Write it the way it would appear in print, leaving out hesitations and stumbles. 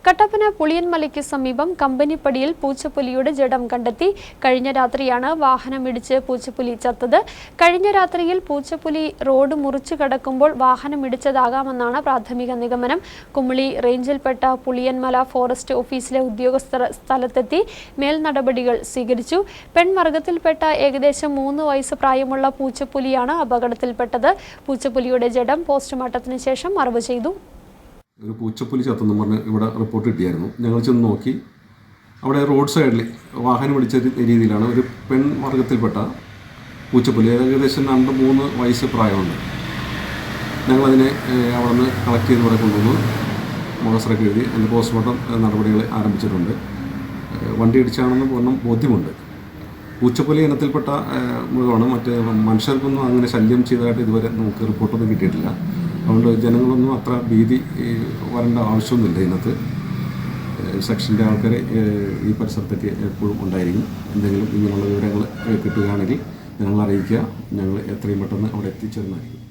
കട്ടപ്പന പുളിയൻമലയ്ക്ക് സമീപം കമ്പനിപ്പടിയിൽ പൂച്ചപ്പുലിയുടെ ജഡം കണ്ടെത്തി. കഴിഞ്ഞ രാത്രിയാണ് വാഹനമിടിച്ച് പൂച്ചപ്പുലി ചത്തത്. കഴിഞ്ഞ രാത്രിയിൽ പൂച്ചപ്പുലി റോഡ് മുറിച്ചു കടക്കുമ്പോൾ വാഹനമിടിച്ചതാകാമെന്നാണ് പ്രാഥമിക നിഗമനം. കുമളി റേഞ്ചിൽപ്പെട്ട പുളിയൻമല ഫോറസ്റ്റ് ഓഫീസിലെ ഉദ്യോഗസ്ഥർ സ്ഥലത്തെത്തി മേൽ നടപടികൾ സ്വീകരിച്ചു. പെൺവർഗത്തിൽപ്പെട്ട ഏകദേശം 3 വയസ്സ് പ്രായമുള്ള പൂച്ചപ്പുലിയാണ് അപകടത്തിൽപ്പെട്ടത്. പൂച്ചപ്പുലിയുടെ ജഡം പോസ്റ്റ്മോർട്ടത്തിന് ശേഷം മറവ് ചെയ്തു. ഒരു പൂച്ചപ്പുലി ചത്തെന്ന് പറഞ്ഞ് ഇവിടെ റിപ്പോർട്ട് കിട്ടിയായിരുന്നു. ഞങ്ങൾ ചെന്ന് നോക്കി. അവിടെ റോഡ് സൈഡിൽ വാഹനം ഇടിച്ച രീതിയിലാണ് ഒരു പെൺവർഗത്തിൽപ്പെട്ട പൂച്ചപ്പുലി, ഏകദേശം 2-3 വയസ്സ് പ്രായമുണ്ട്. ഞങ്ങളതിനെ അവിടെ നിന്ന് കളക്ട് ചെയ്ത് ഇവിടെ കൊണ്ടുവന്ന് മുഖസറൊക്കെ എഴുതി അതിൻ്റെ പോസ്റ്റ്മോർട്ടം നടപടികൾ ആരംഭിച്ചിട്ടുണ്ട്. വണ്ടി ഇടിച്ചാണെന്ന് പൂർണ്ണം ബോധ്യമുണ്ട്. പൂച്ചപ്പുലി ഇനത്തിൽപ്പെട്ട മൃഗമാണ്. മറ്റ് മനുഷ്യർക്കൊന്നും അങ്ങനെ ശല്യം ചെയ്തതായിട്ട് ഇതുവരെ നമുക്ക് റിപ്പോർട്ടൊന്നും കിട്ടിയിട്ടില്ല. അതുകൊണ്ട് ജനങ്ങളൊന്നും അത്ര ഭീതി വരേണ്ട ആവശ്യമൊന്നുമില്ല. ഇതിനകത്ത് സെക്ഷൻ്റെ ആൾക്കാർ ഈ പരിസരത്തൊക്കെ എപ്പോഴും ഉണ്ടായിരിക്കും. എന്തെങ്കിലും ഇങ്ങനെയുള്ള വിവരങ്ങൾ കിട്ടുകയാണെങ്കിൽ ഞങ്ങൾ അറിയിക്കുക. ഞങ്ങൾ എത്രയും പെട്ടെന്ന് അവിടെ എത്തിച്ചേർന്നായിരിക്കും.